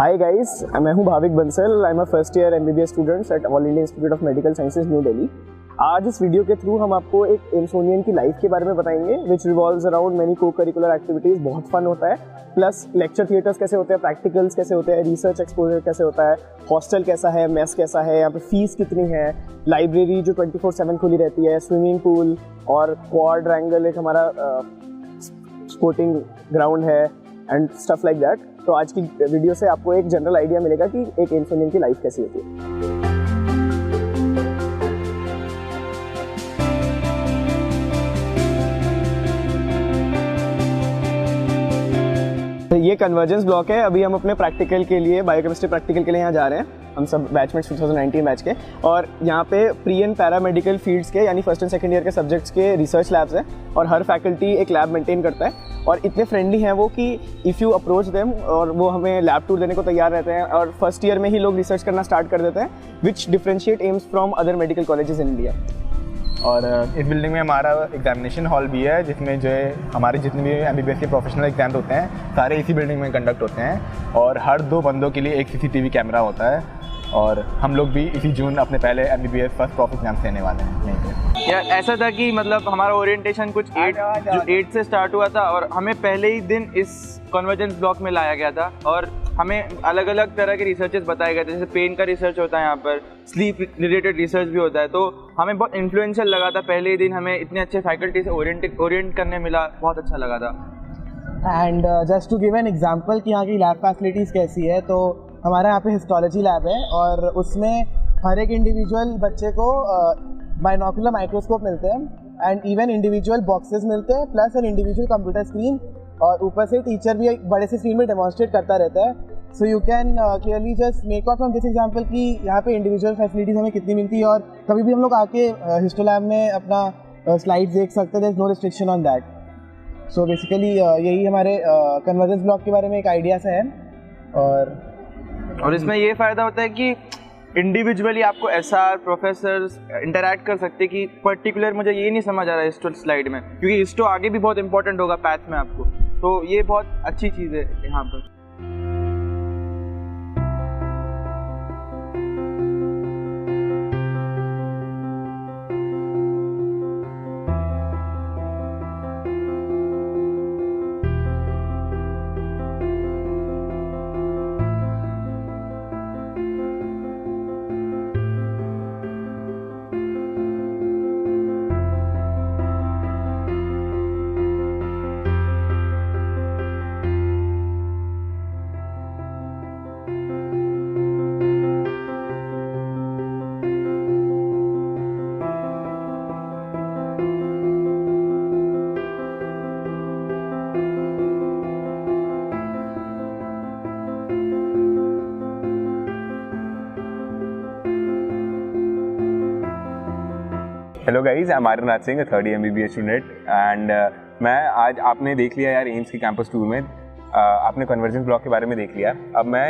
Hi guys, मैं हूं Bhavik Bansal. I am a first year MBBS student at all India institute of medical sciences new Delhi. आज इस video के through हम आपको एक एम्सोनियन की लाइफ के बारे में बताएंगे विच रिवॉल्व्स अराउंड मेनी को करिकुलर एक्टिविटीज़। बहुत फन होता है, प्लस लेक्चर थिएटर्स कैसे होते हैं, प्रैक्टिकल्स कैसे होते हैं, रिसर्च एक्सपोजर कैसे होता है, हॉस्टल कैसा है, मेस कैसा है, यहाँ पे फीस कितनी है, लाइब्रेरी जो 24/7 खुली रहती है, स्विमिंग पूल और क्वाड्रैंगल एक हमारा स्पोर्टिंग ग्राउंड है एंड स्टफ लाइक दैट। तो आज की वीडियो से आपको एक जनरल आइडिया मिलेगा कि एक एम्सोनियन की लाइफ कैसी होती है। ये कन्वर्जेंस ब्लॉक है। अभी हम अपने प्रैक्टिकल के लिए, बायोकेमिस्ट्री प्रैक्टिकल के लिए यहाँ जा रहे हैं। हम सब बैचमेट्स 2019 बैच के, और यहाँ पे प्री एंड पैरामेडिकल फील्ड्स के यानी फर्स्ट एंड सेकंड ईयर के सब्जेक्ट्स के रिसर्च लैब्स हैं और हर फैकल्टी एक लैब मेंटेन करता है और इतने फ्रेंडली हैं वो कि इफ़ यू अप्रोच देम और वो हमें लैब टूर देने को तैयार रहते हैं और फर्स्ट ईयर में ही लोग रिसर्च करना स्टार्ट कर देते हैं, which differentiate AIIMS from other medical colleges in India. और इस बिल्डिंग में हमारा एग्जामिनेशन हॉल भी है, जिसमें जो है हमारे जितने भी एमबीबीएस के प्रोफेशनल एग्जाम होते हैं सारे इसी बिल्डिंग में कंडक्ट होते हैं और हर 2 बंदों के लिए एक सीसीटीवी कैमरा होता है। और हम लोग भी इसी जून अपने पहले एमबीबीएस फर्स्ट प्रॉफ एग्जाम देने वाले हैं यहीं पे। यार ऐसा था कि मतलब हमारा ओरिएंटेशन कुछ 8 से स्टार्ट हुआ था और हमें पहले ही दिन इस कन्वर्जेंस ब्लॉक में लाया गया था और हमें अलग अलग तरह के रिसर्चेस बताए गए थे। जैसे पेन का रिसर्च होता है यहाँ पर, स्लीप रिलेटेड रिसर्च भी होता है, तो हमें बहुत इन्फ्लुएंशियल लगा था। पहले ही दिन हमें इतने अच्छे फैकल्टी से ओरिएंट करने मिला, बहुत अच्छा लगा था। And just to give an example कि यहाँ की लैब फैसिलिटीज़ कैसी है, तो हमारे यहाँ पे हिस्टोलॉजी लैब है और उसमें हर एक इंडिविजुअल बच्चे को बाइनोकुलर माइक्रोस्कोप मिलते हैं एंड इवन इंडिविजुअल बॉक्सेस मिलते हैं, plus an individual computer screen, और ऊपर से टीचर भी एक बड़े से स्क्रीन में डेमोन्स्ट्रेट करता रहता है। So you can clearly just make out from this example कि यहाँ पे इंडिविजुअल फैसिलिटीज़ हमें कितनी मिलती है और कभी भी हम लोग आके हिस्टो लैब में अपना स्लाइड्स देख सकते हैं। There is no restriction on that. So basically यही हमारे कन्वर्जेंस ब्लॉक के बारे में एक आइडिया सा है। और इसमें ये फ़ायदा होता है कि इंडिविजुअली आपको एसआर प्रोफेसर्स इंटरैक्ट कर सकते हैं कि पर्टिकुलर मुझे ये नहीं समझ आ रहा है हिस्टो स्लाइड में, क्योंकि हिस्टो आगे भी बहुत इंपॉर्टेंट होगा पैथ में आपको, तो ये बहुत अच्छी चीज़ है यहाँ पर। Hello guys, I am Aryan Raj Singh, 3rd MBBS student and मैं आज आपने देख लिया यार एम्स के कैंपस टूर में, आपने कन्वर्जेंस ब्लॉक के बारे में देख लिया। अब मैं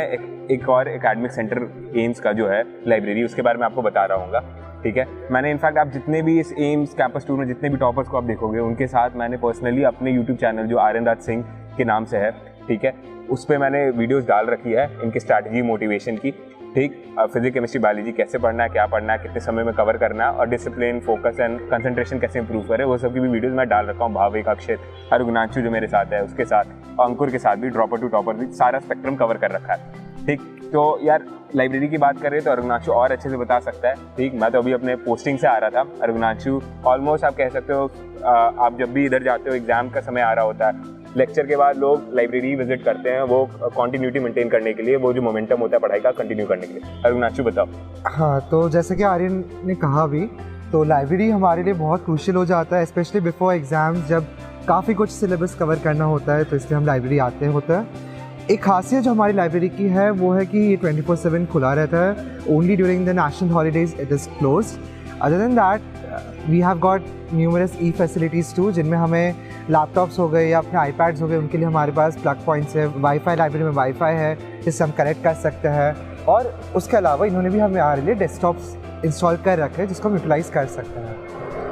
एक और एकेडमिक सेंटर एम्स का जो है लाइब्रेरी, उसके बारे में आपको बता रहा हूँ। ठीक है, मैंने इनफैक्ट आप जितने भी इस एम्स कैंपस टूर में जितने भी टॉपर्स को आप देखोगे उनके साथ मैंने पर्सनली अपने यूट्यूब चैनल जो आर्यन राज सिंह के नाम से है, ठीक है, उस पर मैंने वीडियोज़ डाल रखी है इनकी स्ट्रैटेजी मोटिवेशन की। ठीक, फिजिक्स केमिस्ट्री बायोलॉजी कैसे पढ़ना है, क्या पढ़ना है, कितने समय में कवर करना है और डिसिप्लिन फोकस एंड कंसंट्रेशन कैसे इंप्रूव करे, वो सब की भी वीडियोस मैं डाल रखा हूँ। भाविक, अक्षित, अरुग्नांशु जो मेरे साथ है उसके साथ, अंकुर के साथ भी, ड्रॉपर टू टॉपर भी, सारा स्पेक्ट्रम कवर कर रखा है। ठीक, तो यार लाइब्रेरी की बात कर रहे हैं तो अरुग्नांशु और अच्छे से बता सकता है। ठीक, मैं तो अभी अपने पोस्टिंग से आ रहा था। अरुग्नांशु ऑलमोस्ट आप कह सकते हो, आप जब भी इधर जाते हो एग्जाम का समय आ रहा होता है, लेक्चर के बाद लोग लाइब्रेरी विजिट करते हैं वो कंटिन्यूटी मेंटेन करने के लिए, वो जो मोमेंटम होता है पढ़ाई का कंटिन्यू करने के लिए। अरुग्नांशु बताओ। हाँ, तो जैसे कि आर्यन ने कहा भी, तो लाइब्रेरी हमारे लिए बहुत क्रूशियल हो जाता है, स्पेशली बिफोर एग्जाम्स जब काफ़ी कुछ सिलेबस कवर करना होता है, तो इसलिए हम लाइब्रेरी आते होता है। एक खासियत जो हमारी लाइब्रेरी की है वो है कि ये 24/7 खुला रहता है। Only during the national holidays it is closed. Other than that we have got numerous e facilities too, जिनमें हमें लैपटॉप्स हो गए या अपने आईपैड्स हो गए, उनके लिए हमारे पास प्लग पॉइंट्स है, वाईफाई, लाइब्रेरी में वाईफाई है जिससे हम कनेक्ट कर सकते हैं। और उसके अलावा इन्होंने भी हमारे लिए डेस्कटॉप्स इंस्टॉल कर रखे हैं जिसको हम यूटिलाइज़ कर सकते हैं।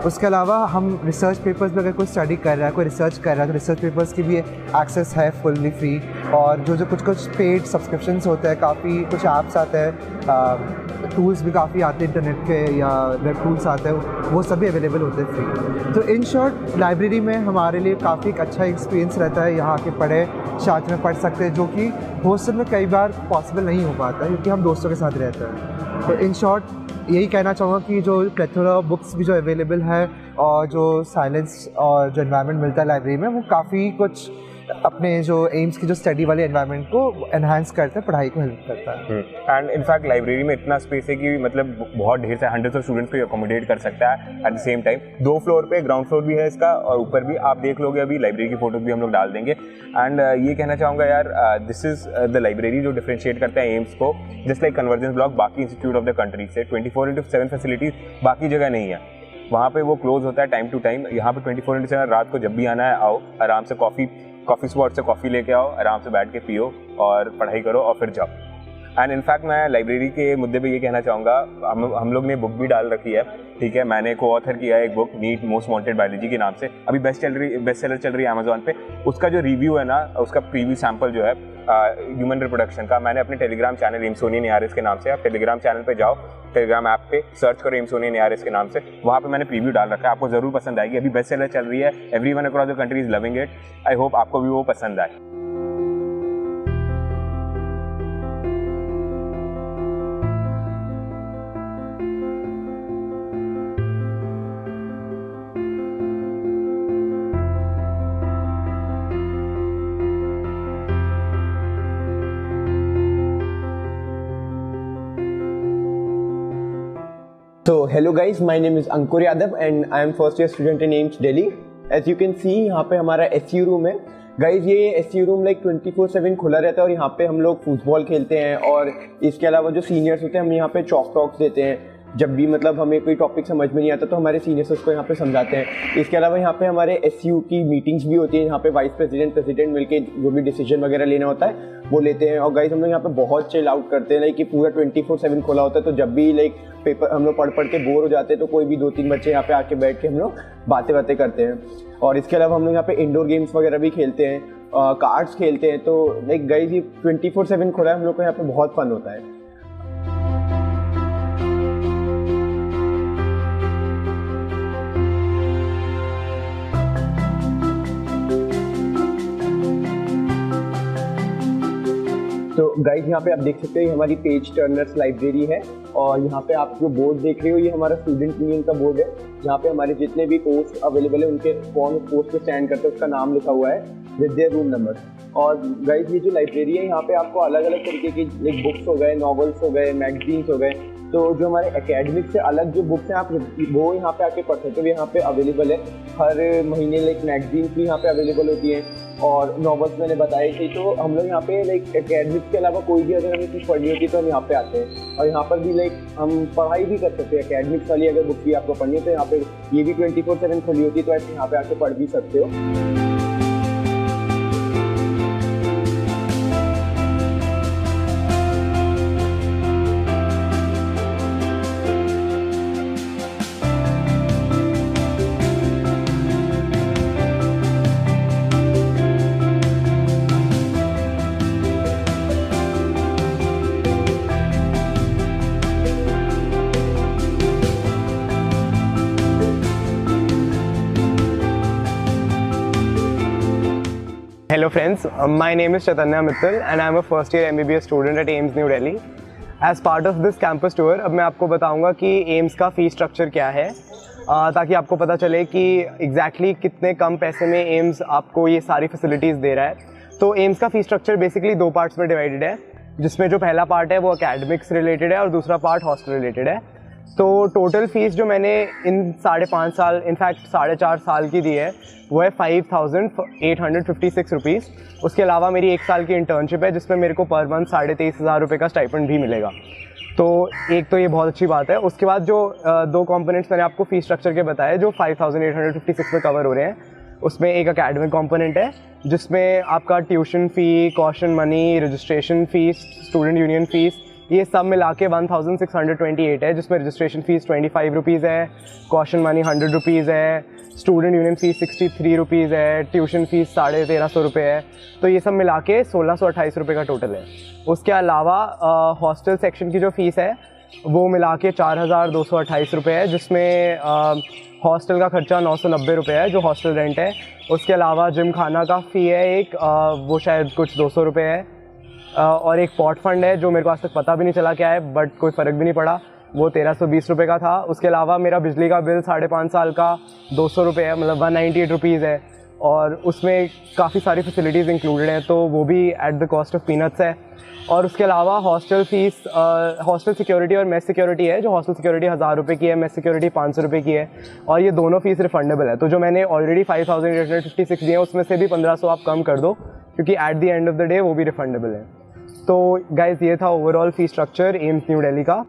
उसके अलावा हम रिसर्च पेपर्स में अगर कोई स्टडी कर रहा है, कोई रिसर्च कर रहा है, तो रिसर्च पेपर्स की भी एक्सेस है फुल्ली फ्री। और जो कुछ पेड सब्सक्रिप्शंस होते हैं, काफ़ी कुछ ऐप्स आते हैं, टूल्स भी काफ़ी आते हैं इंटरनेट के या वेब टूल्स आते हैं, वो सभी अवेलेबल होते हैं फ्री। तो इन शॉर्ट लाइब्रेरी में हमारे लिए काफ़ी एक अच्छा एक्सपीरियंस रहता है। यहाँ के पढ़े साथ में पढ़ सकते हैं, जो कि हॉस्टल में कई बार पॉसिबल नहीं हो पाता है क्योंकि हम दोस्तों के साथ रहते हैं। तो इन शॉर्ट यही कहना चाहूँगा कि जो प्लेथोरा बुक्स भी जो अवेलेबल है और जो साइलेंस और जो एनवायरनमेंट मिलता है लाइब्रेरी में, वो काफ़ी कुछ अपने जो एम्स की जो स्टडी वाले एनवायरनमेंट को एनहांस करता है, पढ़ाई को हेल्प करता है। एंड इनफैक्ट लाइब्रेरी में इतना स्पेस है कि मतलब बहुत ढेर सारे हंड्रेड्स ऑफ स्टूडेंट्स को अकोमोडेट कर सकता है at the same time. 2 floor पे ग्राउंड फ्लोर भी है इसका और ऊपर भी आप देख लोगे, अभी लाइब्रेरी की फोटोज भी हम लोग डाल देंगे। एंड ये कहना चाहूँगा यार, दिस इज द लाइब्रेरी जो डिफरेंशिएट करता है एम्स को, जस्ट लाइक कन्वर्जेंस ब्लॉक बाकी इंस्टीट्यूट ऑफ द कंट्री से। 24/7 फैसिलिटीज बाकी जगह नहीं है, वहाँ पे वो क्लोज होता है टाइम टू टाइम। यहाँ पे 24/7 रात को जब भी आना है आओ, आराम से कॉफ़ी स्पॉट से कॉफ़ी लेके आओ, आराम से बैठ के पियो और पढ़ाई करो और फिर जाओ। एंड इनफैक्ट मैं लाइब्रेरी के मुद्दे पे ये कहना चाहूँगा, हम लोग ने बुक भी डाल रखी है, ठीक है। मैंने को ऑथर किया है एक book, NEET most wanted biology के नाम से, अभी बेस्ट सेलर चल रही है अमेजोन पे। उसका जो रिव्यू है ना, उसका प्रीव्यू सैम्पल जो है ह्यूमन रिप्रोडक्शन का, मैंने अपने टेलीग्राम चैनल एम्सोनियन ARS के नाम से, आप टेलीग्राम चैनल पे जाओ, टेलीग्राम ऐप पे सर्च करो एम्सोनियन ARS के नाम से, वहाँ पे मैंने प्रीव्यू डाल रखा है, आपको ज़रूर पसंद आएगी। अभी बेस्ट सेलर चल रही है, everyone across the country is loving it. I hope आपको भी वो पसंद आए। So hello guys, my name is Ankur Yadav and I am first year student in AIMS Delhi. As you can see, यहाँ पे हमारा SU रूम है। Guys ये SU रूम लाइक 24/7 खुला रहता है और यहाँ पे हम लोग फुटबॉल खेलते हैं और इसके अलावा जो सीनियर्स होते हैं हम यहाँ पे चॉक टॉक्स देते हैं। जब भी मतलब हमें कोई टॉपिक समझ में नहीं आता तो हमारे सीनियर्स उसको यहाँ पे समझाते हैं। इसके अलावा यहाँ पे हमारे SU की मीटिंग्स भी होती है, यहाँ पे वाइस प्रेसिडेंट मिलके जो भी डिसीजन वगैरह लेना होता है वो लेते हैं। और गाइज हम लोग यहाँ पे बहुत चिल आउट करते हैं, लाइक कि पूरा 24/7 खुला होता है। तो जब भी लाइक पेपर हम लोग पढ़ के बोर हो जाते हैं तो कोई भी 2-3 बच्चे यहाँ पे आके बैठ के हम लोग बातें करते हैं। और इसके अलावा हम लोग यहाँ पे इंडोर गेम्स वगैरह भी खेलते हैं, कार्ड्स खेलते हैं। तो लाइक गाइज ये 24/7 खुला है, हम लोग को यहाँ पे बहुत फन होता है। तो गाइज यहाँ पे आप देख सकते हैं हमारी पेज टर्नर्स लाइब्रेरी है और यहाँ पे आप जो बोर्ड देख रहे हो ये हमारा स्टूडेंट यूनियन का बोर्ड है, जहाँ पे हमारे जितने भी पोस्ट अवेलेबल है उनके कौन उस पोस्ट पे स्टैंड करते हैं उसका नाम लिखा हुआ है विद देयर रूम नंबर। और गाइज ये जो लाइब्रेरी है यहाँ पे आपको अलग अलग तरीके की लाइक बुक्स हो गए, नॉवेल्स हो गए, मैगजीन्स हो गए। तो जो हमारे एकेडमिक से अलग जो बुक्स हैं आप वो यहाँ पे आके पढ़ सकते हो, यहाँ पे अवेलेबल है। हर महीने लाइक मैगजीन्स भी यहाँ पे अवेलेबल होती हैं और नॉवेल्स मैंने बताई थी। तो हम लोग यहाँ पे लाइक एकेडमिक्स के अलावा कोई भी अगर हमें चीज़ पढ़नी होती है तो हम यहाँ पे आते हैं और यहाँ पर भी लाइक हम पढ़ाई भी कर सकते हैं। एकेडमिक्स वाली अगर बुक भी आपको पढ़नी है तो यहाँ पे ये भी 24/7 खुली होती है, तो ऐसे यहाँ पे आके पढ़ भी सकते हो। Hello friends, my name is Chaitanya Mittal and I am a first year MBBS student at AIMS New Delhi. As part of this campus tour, अब मैं आपको बताऊंगा कि AIMS का फी स्ट्रक्चर क्या है, ताकि आपको पता चले कि एग्जैक्टली कितने कम पैसे में AIMS आपको ये सारी फैसिलिटीज़ दे रहा है। तो AIMS का फी स्ट्रक्चर बेसिकली 2 पार्ट्स में डिवाइडेड है, जिसमें जो पहला पार्ट है वो एकेडमिक्स रिलेटेड है और दूसरा पार्ट हॉस्टल रिलेटेड है। तो टोटल फीस जो मैंने इन 5.5 साल, इनफैक्ट 4.5 साल की दी है वो है 5,856 रुपीज़। उसके अलावा मेरी 1 साल की इंटर्नशिप है जिसमें मेरे को पर मंथ 23,500 रुपये का स्टाइपेंड भी मिलेगा। तो एक तो ये बहुत अच्छी बात है। उसके बाद जो 2 कंपोनेंट्स मैंने आपको फ़ी स्ट्रक्चर के बताए जो 5,856 में कवर हो रहे हैं, उसमें एक एकेडमिक कंपोनेंट है जिसमें आपका tuition fee, caution money, registration fees, student union fees, ये सब मिला के 1628 है, जिसमें रजिस्ट्रेशन फ़ीस 25 रुपीज़ है, कॉशन मनी 100 रुपीज़ है, स्टूडेंट यूनियन फ़ीस 63 रुपीज़ है, ट्यूशन फ़ीस 1350 रुपये है। तो ये सब मिला के 1628 रुपये का टोटल है। उसके अलावा हॉस्टल सेक्शन की जो फ़ीस है वो मिला के 4228 रुपये है, जिसमें हॉस्टल का खर्चा 990 रुपये है जो हॉस्टल रेंट है। उसके अलावा जिम खाना का फ़ी है एक, वो शायद कुछ 200 रुपये है, और एक पॉट फंड है जो मेरे को आज तक पता भी नहीं चला क्या है, बट कोई फ़र्क भी नहीं पड़ा, वो 1320 रुपये का था। उसके अलावा मेरा बिजली का बिल 5.5 साल का 200 रुपये है, मतलब 198 रुपीज़ है, और उसमें काफ़ी सारी फैसिलिटीज़ इंक्लूडेड हैं, तो वो भी at the cost of peanuts है। और उसके अलावा हॉस्टल फ़ीस, हॉस्टल सिक्योरिटी और मेस सिक्योरिटी है, जो हॉस्टल सिक्योरिटी 1000 रुपये की है, मेस सिक्योरिटी 500 रुपये की है, और ये दोनों फ़ीस रिफंडेबल है। तो जो मैंने ऑलरेडी 5856 दिए हैं उसमें से भी 1500 आप कम कर दो, क्योंकि at the end of the day वो भी रिफंडेबल है। तो गाइज़ ये था overall fee structure AIIMS new Delhi का।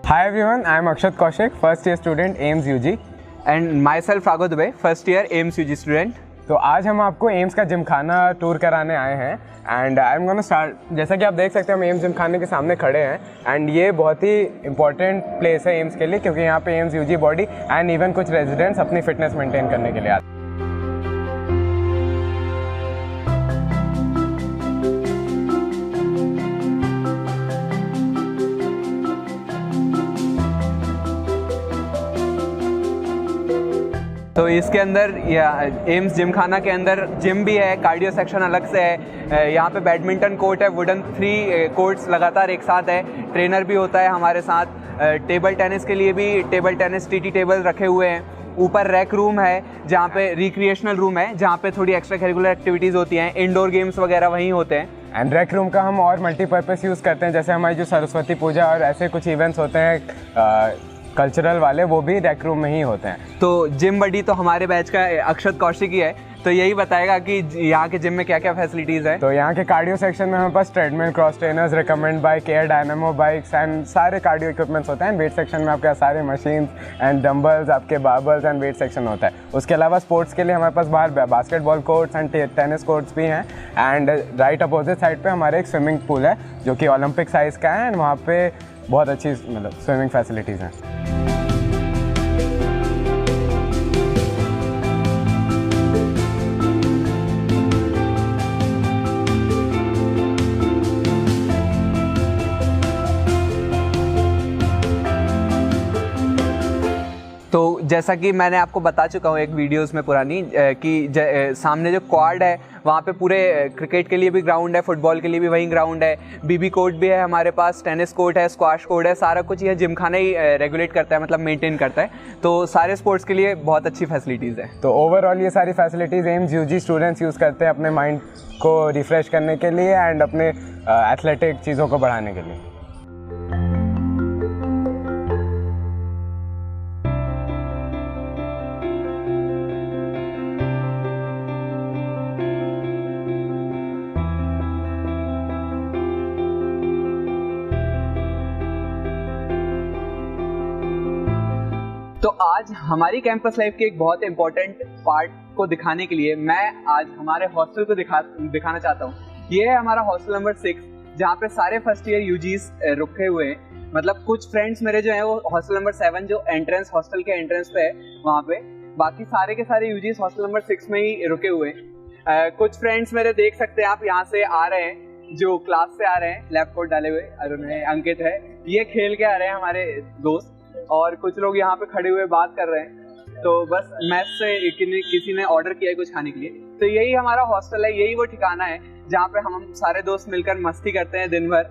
Hi everyone, I am Akshat Kaushik, first year student AIMS UG. And myself Raghav Dubey, first year AIMS UG student. तो आज हम आपको एम्स का जिमखाना टूर कराने आए हैं and I am gonna start. जैसा कि आप देख सकते हैं हम एम्स जिमखाने के सामने खड़े हैं एंड ये बहुत ही इंपॉर्टेंट प्लेस है एम्स के लिए, क्योंकि यहाँ पे AIIMS UG body and even कुछ रेजिडेंट्स अपनी फिटनेस मेंटेन करने के लिए आते हैं। तो इसके अंदर एम्स जिम खाना के अंदर जिम भी है, कार्डियो सेक्शन अलग से है, यहाँ पे बैडमिंटन कोर्ट है, वुडन 3 कोर्ट्स लगातार एक साथ है, ट्रेनर भी होता है हमारे साथ, टेबल टेनिस के लिए भी टेबल टेनिस टीटी टेबल रखे हुए हैं, ऊपर रैक रूम है जहाँ पे रिक्रिएशनल रूम है जहाँ पे थोड़ी एक्स्ट्रा करिकुलर एक्टिविटीज़ होती हैं, इंडोर गेम्स वगैरह वहीं होते हैं। एंड रैक रूम का हम और मल्टीपर्पज़ यूज़ करते हैं, जैसे हमारी जो सरस्वती पूजा और ऐसे कुछ इवेंट्स होते हैं कल्चरल वाले, वो भी रैक रूम में ही होते हैं। तो जिम बडी तो हमारे बैच का अक्षत कौशिक ही है, तो यही बताएगा कि यहाँ के जिम में क्या क्या फैसिलिटीज़ है। तो यहाँ के कार्डियो सेक्शन में हमारे पास treadmill, cross trainers, recumbent bike, air dynamo bikes and सारे कार्डियो इक्विपमेंट्स होते हैं। वेट सेक्शन में आपके सारे मशीन्स एंड डंबल्स, आपके बार्बल्स एंड वेट सेक्शन होता है। उसके अलावा स्पोर्ट्स के लिए हमारे पास बाहर basketball courts and tennis courts भी हैं एंड राइट अपोजिट साइड पे हमारे एक स्विमिंग पूल है जो कि ओलंपिक साइज़ का है एंड वहाँ पे बहुत अच्छी मतलब स्विमिंग फैसिलिटीज़ हैं। तो जैसा कि मैंने आपको बता चुका हूँ एक वीडियोस में पुरानी कि सामने जो क्वाड है वहाँ पे पूरे क्रिकेट के लिए भी ग्राउंड है, फुटबॉल के लिए भी वहीं ग्राउंड है, बीबी कोर्ट भी है हमारे पास, टेनिस कोर्ट है, स्क्वाश कोर्ट है, सारा कुछ यह जिमखाना ही रेगुलेट करता है, मतलब मेंटेन करता है। तो सारे स्पोर्ट्स के लिए बहुत अच्छी फैसिलिटीज़ है। तो ओवरऑल ये सारी facilities AIIMS UG students use करते हैं अपने माइंड को रिफ़्रेश करने के लिए एंड अपने एथलेटिक चीज़ों को बढ़ाने के लिए। तो आज हमारी कैंपस लाइफ के एक बहुत इंपॉर्टेंट पार्ट को दिखाने के लिए मैं आज हमारे हॉस्टल को दिखाना चाहता हूँ। ये है हमारा हॉस्टल नंबर 6 जहाँ पे सारे फर्स्ट ईयर यूजीज रुके हुए हैं। मतलब कुछ फ्रेंड्स मेरे जो हैं वो हॉस्टल नंबर 7 जो एंट्रेंस हॉस्टल के एंट्रेंस पे है वहाँ पे, बाकी सारे के सारे यूजीज हॉस्टल नंबर 6 में ही रुके हुए हैं। कुछ फ्रेंड्स मेरे देख सकते हैं आप यहाँ से आ रहे हैं, जो क्लास से आ रहे हैं, लैब कोट डाले हुए, अरुण है, अंकित है, ये खेल के आ रहे हैं हमारे दोस्त, और कुछ लोग यहाँ पे खड़े हुए बात कर रहे हैं। तो बस मैस से किसी ने ऑर्डर किया है कुछ खाने के लिए। तो यही हमारा हॉस्टल है, यही वो ठिकाना है जहाँ पे हम सारे दोस्त मिलकर मस्ती करते हैं दिन भर।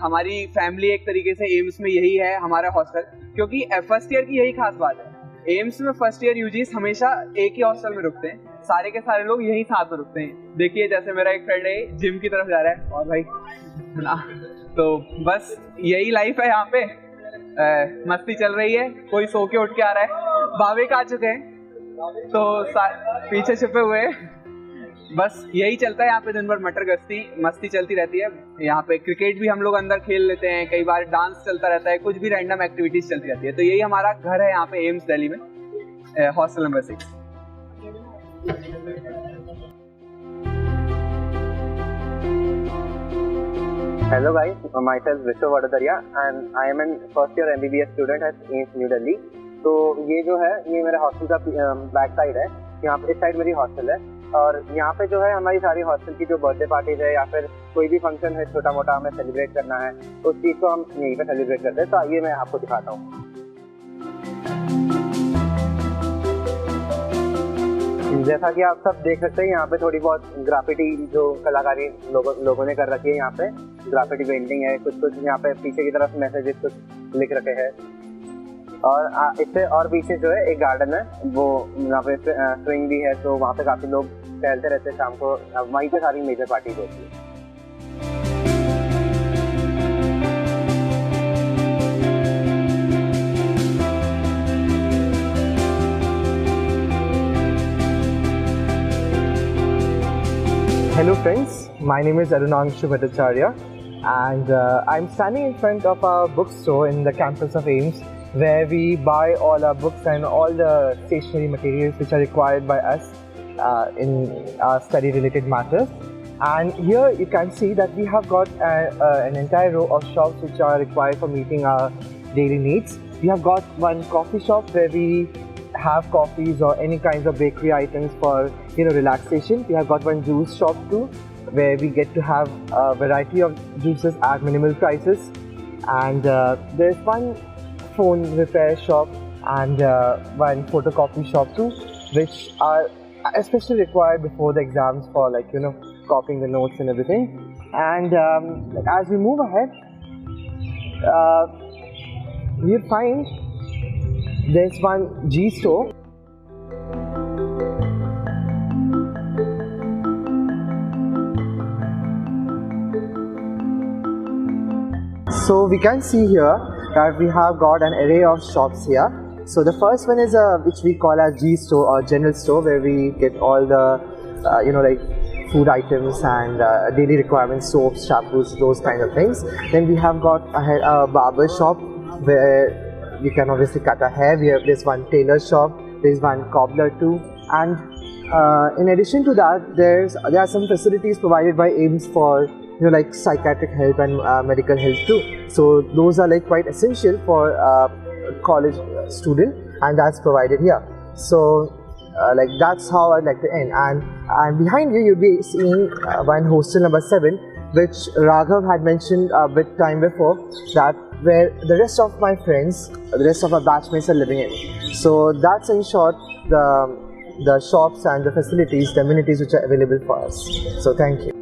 हमारी फैमिली एक तरीके से एम्स में यही है हमारा हॉस्टल, क्योंकि फर्स्ट ईयर की यही खास बात है। एम्स में फर्स्ट ईयर यूजीस हमेशा एक ही हॉस्टल में रुकते हैं, सारे के सारे लोग यही साथ में रुकते हैं। देखिए जैसे मेरा एक फ्रेंड है जिम की तरफ जा रहा है, और भाई ना, तो बस यही लाइफ है यहाँ पे। मस्ती चल रही है, कोई सो के उठ के आ रहा है, भाविक आ चुके हैं तो पीछे छुपे हुए। बस यही चलता है यहाँ पे दिन भर, मटर गश्ती मस्ती चलती रहती है। यहाँ पे क्रिकेट भी हम लोग अंदर खेल लेते हैं, कई बार डांस चलता रहता है, कुछ भी रैंडम एक्टिविटीज चलती रहती है। तो यही हमारा घर है यहाँ पे एम्स दिल्ली में, hostel number 6। Hello guys, myself Vishwa Vadadaria and I am an first year MBBS student at AIMS New Delhi. तो ये जो है ये मेरे हॉस्टल का बैक साइड है, यहाँ पे इस साइड मेरी हॉस्टल है और यहाँ पे जो है हमारी सारी हॉस्टल की जो बर्थडे पार्टीज है या फिर कोई भी फंक्शन है छोटा मोटा हमें सेलिब्रेट करना है तो उस चीज़ को हम यहीं पे सेलिब्रेट करते हैं। तो आइए मैं आपको दिखाता हूँ। जैसा कि आप सब देख सकते हैं यहाँ पे थोड़ी बहुत ग्राफिटी जो कलाकारी लोगों ने कर रखी है, यहाँ पे ग्राफिटी पेंटिंग है, कुछ यहाँ पे पीछे की तरफ मैसेजेस कुछ लिख रखे हैं और इससे और पीछे जो है एक गार्डन है, वो यहाँ पे स्विंग भी है, तो वहाँ पे काफ़ी लोग टहलते रहते हैं शाम को, वहीं पे सारी मेजर पार्टीज होती है। Hello friends, my name is Arunangshu Bhattacharya and I'm standing in front of our bookstore in the campus of AIMS where we buy all our books and all the stationery materials which are required by us in our study related matters. And here you can see that we have got an entire row of shops which are required for meeting our daily needs. We have got one coffee shop where we have coffees or any kinds of bakery items for relaxation. We have got one juice shop too where we get to have a variety of juices at minimal prices, and there's one phone repair shop and one photocopy shop too, which are especially required before the exams for copying the notes and everything. And as we move ahead, we'll find there's one G store. So we can see here that we have got an array of shops here. So the first one is which we call as G store or general store, where we get all the like food items and daily requirements, soaps, shampoos, those kind of things. Then we have got a barber shop where you can obviously cut a hair. There's one tailor shop, there's one cobbler too, and in addition to that, there are some facilities provided by AIMS for like psychiatric help and medical help too. So those are like quite essential for a college student, and that's provided here. So like that's how I'd like to end. And behind you, you'll be seeing one hostel number 7, which Raghav had mentioned a bit time before, that where the rest of my friends, the rest of our batchmates are living in. So that's in short the shops and the facilities, the amenities which are available for us. So thank you.